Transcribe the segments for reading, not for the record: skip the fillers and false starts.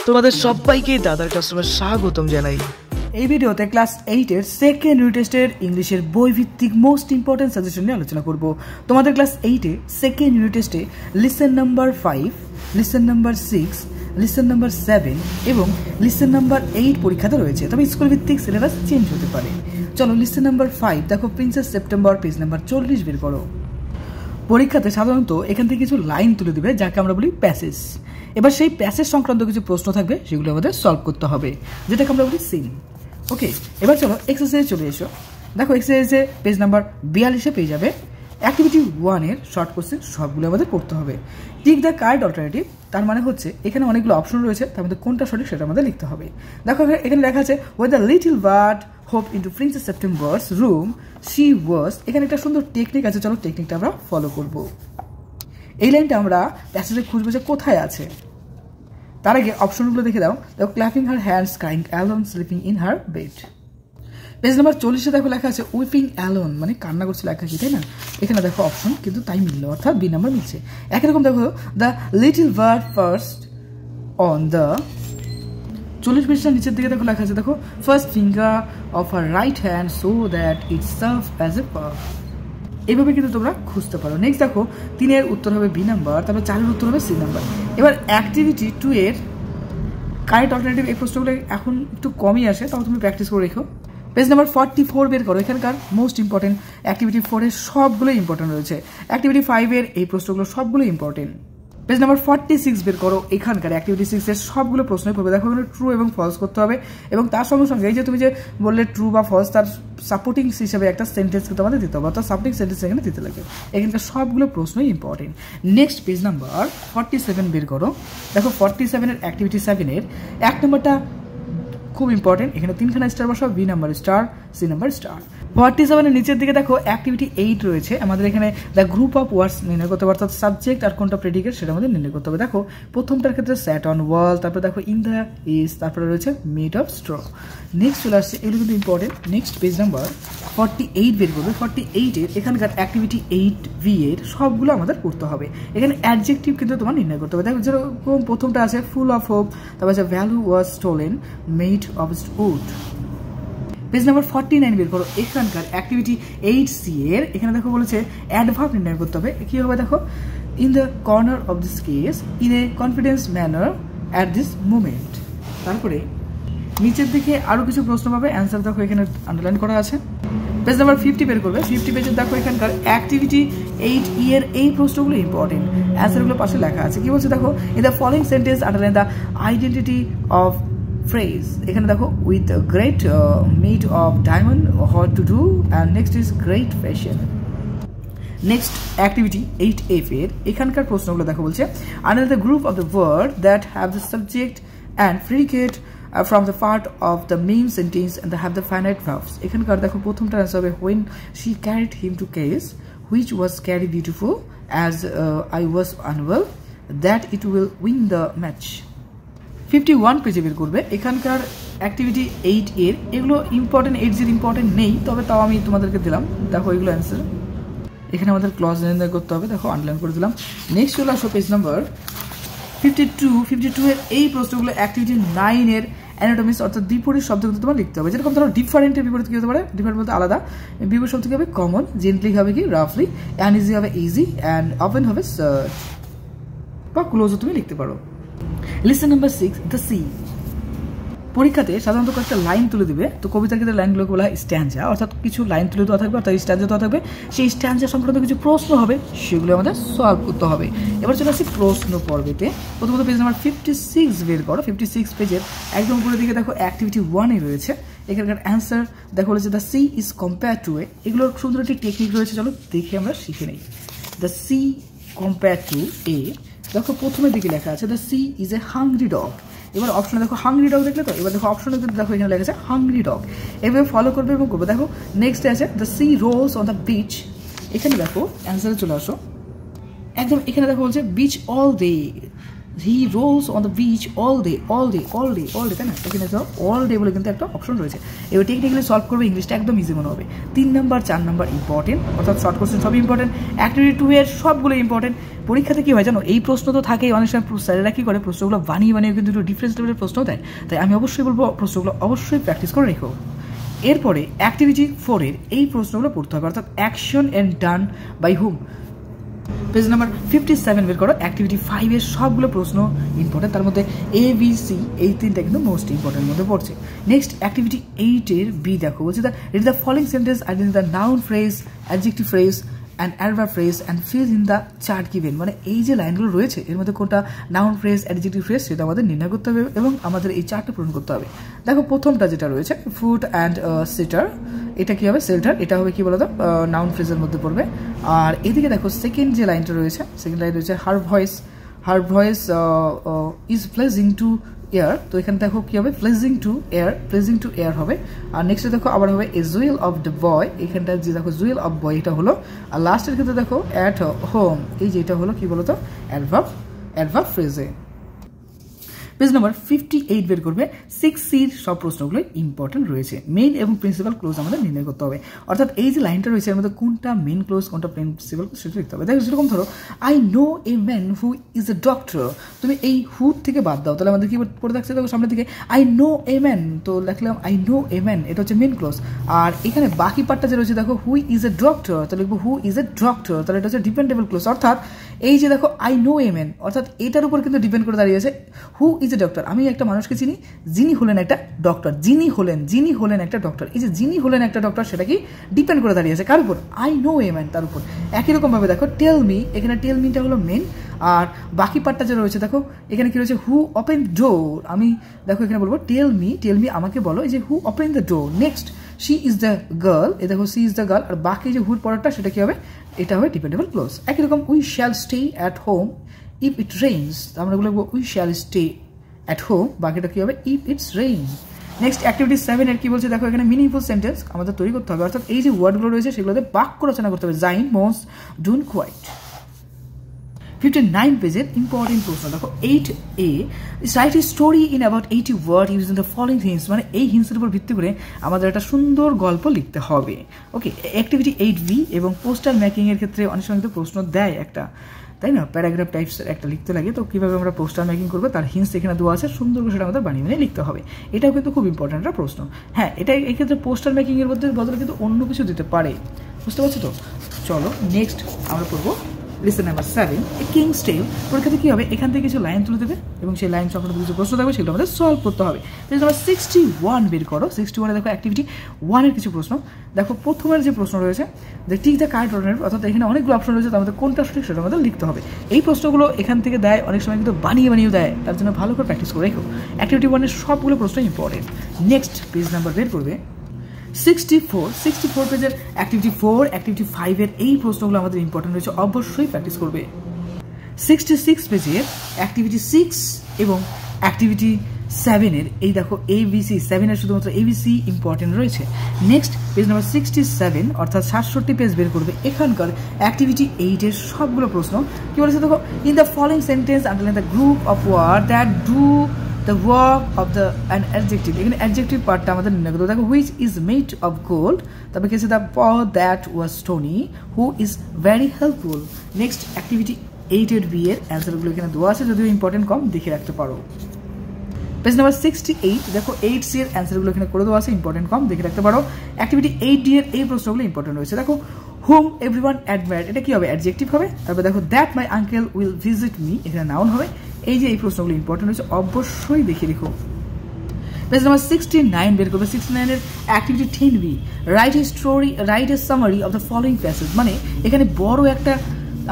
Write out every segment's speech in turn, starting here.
তোমাদের সবাইকে দাদার ক্লাসরুমে স্বাগতম জানাই। এই ভিডিওতে ক্লাস 8 এর সেকেন্ড ইউনিট টেস্টের ইংলিশের বই ভিত্তিক মোস্ট ইম্পর্টেন্ট সাজেশন নিয়ে আলোচনা করব। তোমাদের ক্লাস 8 এ সেকেন্ড ইউনিট টেস্টে listen number 5, listen number 6, listen number 7 এবং লিসেন নাম্বার 8 পরীক্ষাতে রয়েছে, তবে স্কুল ভিত্তিক সিলেবাস চেঞ্জ হতে পারে। চলো লিসেন নাম্বার 5 দেখো, প্রিন্সেস সেপ্টেম্বর, পেজ নাম্বার 40 বের করো। পরীক্ষাতে সাধারণত এখান থেকে কিছু লাইন তুলে দেবে যাকে আমরা বলি প্যাসেজ। এবার সেই প্যাসেজ সংক্রান্ত কিছু প্রশ্ন থাকবে, সেগুলো আমাদের সলভ করতে হবে, যেটাকে আমরা বলি সিন। ওকে, এবার চলো এক্সারসাইজে চলে এসো। দেখো এক্সারসাইজে পেজ নাম্বার 42 পেয়ে যাবে। অ্যাক্টিভিটি 1 এর শর্ট কোশ্চেন সবগুলো আমাদের পড়তে হবে। টিক দ্য কারেক্ট অল্টারনেটিভ, তার মানে হচ্ছে এখানে অনেকগুলো অপশন রয়েছে, তার মধ্যে কোনটা সঠিক সেটা আমাদের লিখতে হবে। দেখো এখানে লেখা আছে when the little bird hop into princess September's room she was. এখানে একটা সুন্দর টেকনিক আছে, চলো টেকনিকটা আমরা ফলো করব। এই লাইনটা আমরা প্যাসেজে খুঁজবো যে কোথায় আছে। তার আগে অপশনগুলো দেখে দাও। দেখো clapping her hands, crying alone, sleeping in her bed. Page number 40 দেখো লেখা আছে উইপিং অ্যালোন, মানে কান্না করছে লেখা কি, তাই না? এখানে দেখো অপশন কিন্তু তাই মিলল, অর্থাৎ বি নাম্বার মিলছে। একই রকম দেখো the little bird first on the 40 পৃষ্ঠার নিচের দিকে দেখো লেখা আছে, দেখো first finger of her right hand so that it serve as a park. এইভাবে কিন্তু তোমরা খুঁজতে পারো। নেক্সট দেখো 3 এর উত্তর হবে বি নাম্বার, তারপর 4 এর উত্তর হবে সি নাম্বার। এবার অ্যাক্টিভিটি 2 এর কারেক্ট অল্টারনেটিভ এই প্রশ্নগুলো এখন একটু কমই আসে, তবে তুমি প্র্যাকটিস করে রেখো। পেজ নাম্বার 44 বের করো। এখানকার মোস্ট ইম্পর্টেন্ট অ্যাক্টিভিটি 4 এর সবগুলো ইম্পর্টেন্ট রয়েছে। অ্যাক্টিভিটি 5 এর এই প্রশ্নগুলো সবগুলো ইম্পর্টেন্ট। পেজ নাম্বার 46 বের করো। এখানকার অ্যাক্টিভিটি 6 এর সবগুলো প্রশ্নই পড়বে। দেখো এখানে ট্রু এবং ফলস করতে হবে, এবং তার সঙ্গে সঙ্গে এই যে তুমি যে বললে ট্রু বা ফলস, তার সাপোর্টিং হিসেবে একটা সেন্টেন্স কিন্তু আমাদের দিতে হবে, অর্থাৎ সাপোর্টিং সেন্টেন্স এখানে দিতে লাগে। এখানকার সবগুলো প্রশ্নই ইম্পর্টেন্ট। নেক্সট পেজ নাম্বার 47 বের করো। দেখো 47 এর অ্যাক্টিভিটি 7 এর 1 নম্বরটা খুব ইম্পর্টেন্ট। এখানে 3খানা স্টার বসাও, B number star, C number star. 47 এর নিচের দিকে দেখো অ্যাক্টিভিটি 8 রয়েছে। আমাদের এখানে দ্য গ্রুপ অফ ওয়ার্ডস নির্ণয় করতে হবে, অর্থাৎ সাবজেক্ট আর কোনটা প্রেডিকেট সেটা আমাদের নির্ণয় করতে হবে। দেখো প্রথমটার ক্ষেত্রে স্যাট অন ওয়াল, তারপরে দেখো ইন দ্য ইজ, তারপরে রয়েছে মেড অফ স্ট্র। নেক্সট চলে আসছে, এগুলো কিন্তু ইম্পর্টেন্ট। নেক্সট পেজ নাম্বার 48 বের করবে। 48 এর এখানকার অ্যাক্টিভিটি 8V এর সবগুলো আমাদের পড়তে হবে। এখানে অ্যাডজেক্টিভ কিন্তু তোমার নির্ণয় করতে হবে। দেখো যেরকম প্রথমটা আছে ফুল অফ হোপ, তারপর আছে value was stolen, made of wood. Page number 49 বের করো। এখানকার অ্যাক্টিভিটি 8C এর এখানে দেখো বলেছে অ্যাডভার্ব নির্ণয় করতে হবে। কি হবে দেখো, in the corner of this case, in a confidence manner, at this moment. তারপরে নিচের দিকে আরো কিছু প্রশ্ন পাবে, অ্যান্সার দেখো এখানে আন্ডারলাইন করা আছে। পেজ নাম্বার 50 বের করবে। 50 পেজে দেখো এখানকার অ্যাক্টিভিটি 8E এর এই প্রশ্নগুলো ইম্পর্টেন্ট, অ্যান্সারগুলো পাশে লেখা আছে। কি বলছে দেখো, in the following sentence underline the identity of phrase. এখানে দেখো with great made of diamond, hot to do, and next is great fashion. Next activity 8F এর এখানকার প্রশ্নগুলো দেখো বলছে under the group of the word that have the subject and predicate from the part of the main sentence and they have the finite verbs. এখানকার দেখো প্রথমটা answer হবে when she carried him to case, which was carry beautiful as I was unwell, that it will win the match. 51 পেজে বের করবে। এখানকার activity 8 এর এগুলো ইম্পর্টেন্ট, 8 এর ইম্পর্টেন্ট নেই, তবে তাও আমি তোমাদেরকে দিলাম। দেখো এগুলো অ্যান্সার, এখানে আমাদের ক্লজ নির্ণয় করতে হবে। দেখো আন্ডারলাইন করে দিলাম। নেক্সট চলে আসো পেজ নাম্বার 52 এর এই প্রশ্নগুলো অ্যাক্টিভিটি 9 এর অ্যানাটমিক্স, অর্থাৎ বিপরীত শব্দ কিন্তু তোমার লিখতে হবে। যেরকম ধরো ডিফারেন্টের বিপরীত কি হতে পারে, ডিফারেন্ট বলতে আলাদা, বিপরীত শব্দ কি হবে কমন, জেন্টলি হবে কি রাফলি, আনইজি হবে ইজি, অ্যান্ড ওপেন হবে সার্চ বা ক্লোজও তুমি লিখতে পারো। Listen number 6 the sea. পরীক্ষাতে সাধারণত কয়েকটা লাইন তুলে দিবে, তো কবিতার ক্ষেত্রে লাইনগুলোকে বলা হয় স্ট্যাঞ্জা, অর্থাৎ কিছু লাইন তুলে দেওয়া থাকবে, অর্থাৎ স্ট্যাঞ্জা দেওয়া থাকবে। সেই স্ট্যাঞ্জা সংক্রান্ত কিছু প্রশ্ন হবে, সেগুলো আমাদের সলভ করতে হবে। এবার চলে আসছি প্রশ্ন পর্বেতে। প্রথমত পেজ নাম্বার 56 বের করো। 56 পেজের একদম উপরের দিকে দেখো অ্যাক্টিভিটি 1 এ রয়েছে। এখানকার অ্যান্সার দেখো বলেছে the C is compare to A. এগুলোর সুন্দর একটি টেকনিক রয়েছে, চলো দেখে আমরা শিখে নিই। দ্য সি কম্পেয়ার টু এ, দেখো প্রথমের দিকে লেখা আছে the C is a hungry dog. এবার অপশনে দেখো হাংরি ডগ দেখলে তো, এবার দেখো অপশনে কিন্তু দেখো এখানে লেখা আছে হাংরি ডগ। এভাবে ফলো করবে এবং করবে। দেখো নেক্সট আছে the sea rolls on the beach. এখানে দেখো অ্যান্সারে চলে আসো। একদম এখানে দেখো বলছে beach all day, he rolls on the beach all day তাই না? এখানে তো অল ডে বলে কিন্তু একটা অপশন রয়েছে। এবার টেকনিক্যালি সলভ করবে, ইংলিশটা একদম ইজি মনে হবে। 3 নাম্বার 4 নাম্বার ইম্পর্টেন্ট, অর্থাৎ শর্ট কোশ্চেন সবই ইম্পর্টেন্ট। অ্যাক্টিভিটি 2 এর সবগুলো ইম্পর্টেন্ট। পরীক্ষাতে কী হয় জানো, এই প্রশ্ন তো থাকেই, অনেক সময় স্যারেরা কী করে প্রশ্নগুলো বানিয়ে কিন্তু একটু ডিফারেন্স লেভেলের প্রশ্ন দেয়। তাই আমি অবশ্যই বলবো প্রশ্নগুলো অবশ্যই প্র্যাকটিস করে রেখো। এরপরে অ্যাক্টিভিটি 4 এর এই প্রশ্নগুলো পড়তে হবে, অর্থাৎ action and done by whom. Page number 57 বের করো। অ্যাক্টিভিটি 5 এর সবগুলো প্রশ্ন ইম্পর্টেন্ট, তার মধ্যে ABC এই 3টা কিন্তু মোস্ট ইম্পর্টেন্ট মধ্যে পড়ছে। নেক্সট অ্যাক্টিভিটি 8 এর বি দেখো, বলছে read the following sentence, identify the noun phrase, adjective phrase and adverb phrase and fill in the chart given. মানে এই যে লাইনগুলো রয়েছে এর মধ্যে কোনটা নাউন ফ্রেজ, অ্যাডজেক্টিভ ফ্রেজ সেটা আমাদের নির্ণয় করতে হবে এবং আমাদের এই চার্টটা পূরণ করতে হবে। দেখো প্রথমটা যেটা রয়েছে ফুড অ্যান্ড সিটার, এটা কি হবে শেল্টার, এটা হবে কি বলতো নাউন ফ্রেজের মধ্যে পড়বে। আর এদিকে দেখো সেকেন্ড যে লাইনটা রয়েছে, সেকেন্ড লাইন রয়েছে her voice is pleasing two air, তো এখানে দেখো কি হবে প্লেজিং টু এয়ার হবে। আর নেক্সটে দেখো আবার হবে এ জুয়েল অফ দ্য বয়, এখানটা যে দেখো জুয়েল অফ বয় এটা হলো। আর লাস্টের ক্ষেত্রে দেখো অ্যাট হোম, এই যে এটা হলো কি বলতো অ্যাডভার্ব ফ্রেজে। পেজ নাম্বার 58 বের করবে। 6Cর সব প্রশ্নগুলো ইম্পর্টেন্ট রয়েছে। মেইন এবং প্রিন্সিপাল ক্লোজ আমাদের নির্ণয় করতে হবে, অর্থাৎ এই যে লাইনটা রয়েছে এর মধ্যে কোনটা মেইন ক্লোজ কোনটা প্রিন্সিপাল ক্লোজ সেটা লিখতে হবে। দেখো যেরকম ধরো I know a man who is a doctor, তুমি এই হু থেকে বাদ দাও, তাহলে আমাদের কি পড়ে থাকছে দেখো সামনের দিকে আই নো এ ম্যান, তো লিখলাম আই নো এ ম্যান, এটা হচ্ছে মেইন ক্লোজ। আর এখানে বাকি পার্টটা যে রয়েছে দেখো হু ইজ এ ডক্টর, তাহলে লিখবো হু ইজ এ ডক্টর, তাহলে এটা হচ্ছে ডিপেন্ডেবল ক্লোজ। অর্থাৎ এই যে দেখো আই নো এ ম্যান, অর্থাৎ এটার উপর কিন্তু ডিপেন্ড করে দাঁড়িয়েছে হু ইজ এ ডক্টর। আমি একটা মানুষকে চিনি যিনি হলেন একটা ডক্টর, যিনি হলেন একটা ডক্টর, এই যে যিনি হলেন একটা ডক্টর সেটা কি ডিপেন্ড করে দাঁড়িয়েছে কার উপর, আই নো এ ম্যান তার উপর। একই রকম ভাবে দেখো টেল মি, এখানে টেল মিটা হলো মেন, আর বাকি পার্টটা যে রয়েছে দেখো এখানে কি রয়েছে হু ওপেন ডোর, আমি দেখো এখানে বলবো টেল মি আমাকে বলো, এই যে হু open the door. Next she is the girl, এই দেখো শি ইজ দ্য গার্ল, আর বাকি যে হুর পরেরটা সেটা কি হবে, এটা হবে ডিপেন্ডেবল ক্লোজ। একই রকম we shall stay at home if it rains, আমরা বলবো we shall stay at home, বাকিটা কি হবে if it's rain. Next activity 7 এর কি বলছে দেখো, এখানে মিনিংফুল সেন্টেন্স আমাদের তৈরি করতে হবে, অর্থাৎ এই যে ওয়ার্ডগুলো রয়েছে সেগুলোতে বাক্য রচনা করতে হবে। Zain most Dune quite. 59 পেজের ইম্পর্টেন্ট প্রশ্ন দেখো 8A, write a story in about 80 word using the following hints, মানে এই হিন্টসের উপর ভিত্তি করে আমাদের একটা সুন্দর গল্প লিখতে হবে। ওকে, অ্যাক্টিভিটি 8B এবং পোস্টার মেকিং এর ক্ষেত্রে অনেক সময় কিন্তু প্রশ্ন দেয় একটা, তাই না, প্যারাগ্রাফ টাইপস একটা লিখতে লাগে, তো কীভাবে আমরা পোস্টার মেকিং করবো তার হিন্টস এখানে দেওয়া আছে, সুন্দর করে সেটা আমাদের বানিয়ে লিখতে হবে। এটাও কিন্তু খুব ইম্পর্টেন্ট একটা প্রশ্ন। হ্যাঁ, এটা এই ক্ষেত্রে পোস্টার মেকিংয়ের বদলে কিন্তু অন্য কিছু দিতে পারে, বুঝতে পারছো তো। চলো নেক্সট আমরা পড়বো লেসন নাম্বার 7 এ কিংস টেল। পরীক্ষাতে কী হবে, এখান থেকে কিছু লাইন তুলে দেবে এবং সেই লাইন সংক্রান্ত কিছু প্রশ্ন থাকবে, সেগুলো আমাদের সলভ করতে হবে। পেজ নাম্বার 61 বের করো। 61 দেখো অ্যাক্টিভিটি 1 এর কিছু প্রশ্ন। দেখো প্রথমের যে প্রশ্ন রয়েছে যে টিক দ্য কারেক্ট অর্ডার, অর্থাৎ এখানে অনেকগুলো অপশন রয়েছে, তার মধ্যে কোনটা সঠিক সেটা আমাদের লিখতে হবে। এই প্রশ্নগুলো এখান থেকে দেয়, অনেক সময় কিন্তু বানিয়েও দেয়, তার জন্য ভালো করে প্র্যাকটিস করে রেখো। অ্যাক্টিভিটি 1 এর সবগুলো প্রশ্ন ইম্পর্টেন্ট। নেক্সট পেজ নাম্বার বের করবে 64 পেজের অ্যাক্টিভিটি 4, অ্যাক্টিভিটি 5 এর এই প্রশ্নগুলো আমাদের ইম্পর্টেন্ট রয়েছে, অবশ্যই প্র্যাকটিস করবে। 66 পেজের অ্যাক্টিভিটি 6 এবং অ্যাক্টিভিটি 7 এর এই দেখো ABC, 7 এর শুধুমাত্র ABC ইম্পর্টেন্ট রয়েছে। নেক্সট পেজ নাম্বার 67 অর্থাৎ 67 পেজ বের করবে। এখানকার অ্যাক্টিভিটি 8 এর সবগুলো প্রশ্ন কি বলেছে দেখো, in the following sentence underline the group of word that do the work of the an adjective, এখানে অ্যাডজেক্টিভ পার্টটা আমাদের নির্ণয় করতে হবে। দেখো which is made of gold, তারপরে কিছু the power that was stony, who is very helpful. Next activity 8 এর বি এর অ্যান্সারগুলো এখানে দেওয়া আছে, যদিও ইম্পর্টেন্ট কম, দেখে রাখতে পারো। পেজ নাম্বার 68 দেখো 8C এর অ্যান্সারগুলো এখানে করে দেওয়া আছে, ইম্পর্টেন্ট কম, দেখে রাখতে পারো। অ্যাক্টিভিটি 8D এর এই প্রশ্নগুলো ইম্পর্টেন্ট রয়েছে। দেখো হুম এভরিওয়ান অ্যাডমায়ার্ড, এটা কি হবে অ্যাডজেক্টিভ হবে। তারপর দেখো that my uncle will visit me, এখানে নাউন হবে। এই যে এই প্রশ্নগুলো ইম্পর্টেন্ট হচ্ছে, অবশ্যই দেখে রেখো। পেজ নাম্বার 69 বের করবে। 69 এর activity 10B, write a summary of the following passage, মানে এখানে বড় একটা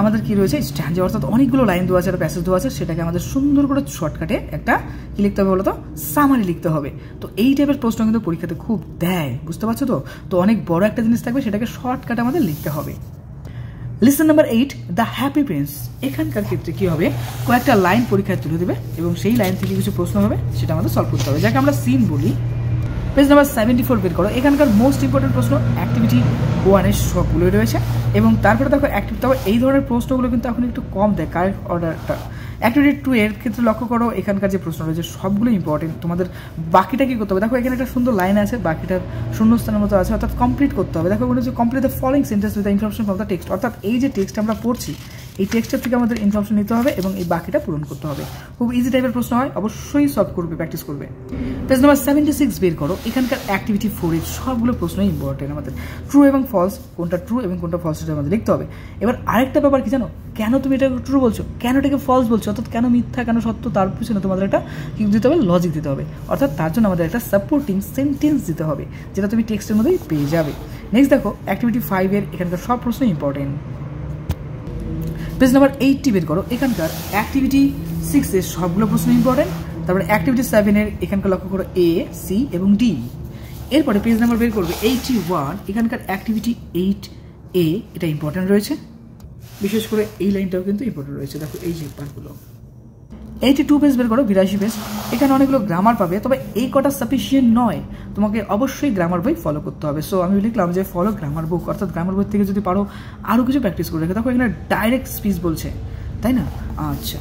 আমাদের কি রয়েছে স্ট্যান্ড, অর্থাৎ অনেকগুলো লাইন দেওয়া আছে, একটা প্যাসেজ দেওয়া আছে, সেটাকে আমাদের সুন্দর করে শর্টকাটে একটা কি লিখতে হবে বলো তো, সামারি লিখতে হবে। তো এই টাইপের প্রশ্ন কিন্তু পরীক্ষাতে খুব দেয়, বুঝতে পারছো তো। তো অনেক বড় একটা জিনিস থাকবে, সেটাকে শর্টকাটে আমাদের লিখতে হবে। Lesson number 8 the happy Prince, এখানকার ক্ষেত্রে কি হবে, কয়েকটা লাইন পরীক্ষায় তুলে দেবে এবং সেই লাইন থেকে কিছু প্রশ্ন হবে, সেটা আমাদের সলভ করতে হবে, যাকে আমরা সিন বলি। পেজ নাম্বার 74 বের করো। এখানকার মোস্ট ইম্পর্টেন্ট প্রশ্ন অ্যাক্টিভিটি 1 এর সবগুলোই রয়েছে এবং তারপরে দেখো অ্যাক্টিভ, তবে এই ধরনের প্রশ্নগুলো কিন্তু এখন একটু কম দেয় কারেক্ট অর্ডারটা, অ্যাক্টিভিটি 2 এর ক্ষেত্রে লক্ষ্য করো এখানকার যে প্রশ্ন রয়েছে সবগুলো ইম্পর্টেন্ট। তোমাদের বাকিটা কী করতে হবে, দেখো এখানে একটা সুন্দর লাইন আছে, বাকিটার শূন্যস্থানের মতো আছে, অর্থাৎ কমপ্লিট করতে হবে। দেখো মনে হচ্ছে complete the following sentence with the information from the text, অর্থাৎ এই যে টেক্সট আমরা পড়ছি এই টেক্সটের থেকে আমাদের ইনফরমেশন নিতে হবে এবং এই বাকিটা পূরণ করতে হবে। খুব ইজি টাইপের প্রশ্ন হয়, অবশ্যই সলভ করবে, প্র্যাকটিস করবে। পেজ নাম্বার 76 বের করো, এখানকার অ্যাক্টিভিটি 4 এর সবগুলো প্রশ্নই ইম্পর্টেন্ট। আমাদের ট্রু এবং ফলস, কোনটা ট্রু এবং কোনটা ফলস সেটা আমাদের লিখতে হবে। এবার আরেকটা ব্যাপার কি জানো, কেন তুমি এটাকে ট্রু বলছো, কেন এটাকে ফলস বলছো, অর্থাৎ কেন মিথ্যা কেন সত্য, তার পিছনে তোমাদের একটা কি দিতে হবে, লজিক দিতে হবে। অর্থাৎ তার জন্য আমাদের একটা সাপোর্টিং সেন্টেন্স দিতে হবে, যেটা তুমি টেক্সটের মধ্যেই পেয়ে যাবে। নেক্সট দেখো অ্যাক্টিভিটি 5 এর এখানকার সব প্রশ্ন ইম্পর্টেন্ট। পেজ নাম্বার 80 বের করো, এখানকার অ্যাক্টিভিটি 6 এর সবগুলো প্রশ্ন ইম্পর্টেন্ট। তারপরে অ্যাক্টিভিটি 7 এর এখানকার লক্ষ্য করো এ, সি এবং ডি। এরপরে পেজ নাম্বার বের করবে 81, এখানকার অ্যাক্টিভিটি 8A, এটা ইম্পর্টেন্ট রয়েছে, বিশেষ করে এই লাইনটাও কিন্তু ইম্পর্টেন্ট রয়েছে। দেখো এই যে পার্টগুলো। 82 পেজ বের করো, 82 পেজ, এখানে অনেকগুলো গ্রামার পাবে, তবে এই কটা সাফিসিয়েন্ট নয়, তোমাকে অবশ্যই গ্রামার বই ফলো করতে হবে। সো আমি লিখলাম যে ফলো গ্রামার বুক, অর্থাৎ গ্রামার বই থেকে যদি পারো আরও কিছু প্র্যাকটিস করে রেখে। দেখো এখানে ডাইরেক্ট স্পিচ বলছে, তাই না? আচ্ছা,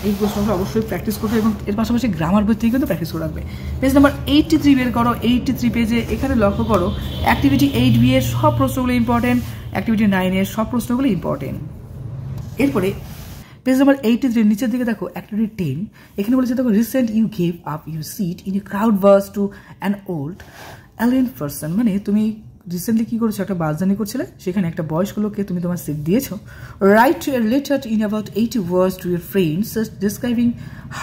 এই প্রশ্নগুলো অবশ্যই প্র্যাকটিস করবে এবং এর পাশাপাশি গ্রামার বই থেকে কিন্তু প্র্যাকটিস করে রাখবে। পেজ নাম্বার 83 বের করো, 83 পেজে এখানে লক্ষ্য করো অ্যাক্টিভিটি 8B এর সব প্রশ্নগুলো ইম্পর্টেন্ট, অ্যাক্টিভিটি 9 এর সব প্রশ্নগুলো ইম্পর্টেন্ট। এরপরে পেজ নাম্বার 83 নিচের দিকে দেখো অ্যাক্টিভিটি 10, এখানে বলেছে দেখো recent you gave up your seat in a crowd bus to an old ailing person, মানে তুমি রিসেন্টলি কী করেছো, একটা বাস জার্নি করছিলে, সেখানে একটা বয়স্ক লোককে তুমি তোমার সিট দিয়েছো। Write a letter in about 80 words to your friends describing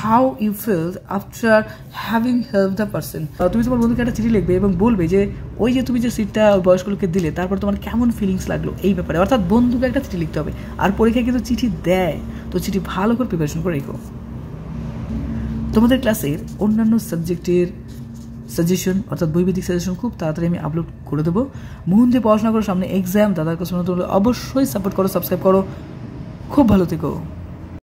how you felt after having help the person. তুমি তোমার বন্ধুকে একটা চিঠি লিখবে এবং বলবে যে ওই যে তুমি যে সিটটা বয়স্ক লোককে দিলে তারপর তোমার কেমন ফিলিংস লাগলো এই ব্যাপারে, অর্থাৎ বন্ধুকে একটা চিঠি লিখতে হবে। আর পরীক্ষায় কিন্তু চিঠি দেয়, তো চিঠি ভালো করে প্রিপারেশন করে রেখো। তোমাদের ক্লাসের অন্যান্য সাবজেক্টের সাজেশন অর্থাৎ বইভিত্তিক সাজেশন খুব তাড়াতাড়ি আমি আপলোড করে দেবো। মন দিয়ে পড়াশোনা করো, সামনে এক্সাম, দাদার কাছে অবশ্যই সাপোর্ট করো, সাবস্ক্রাইব করো, খুব ভালো থেকো।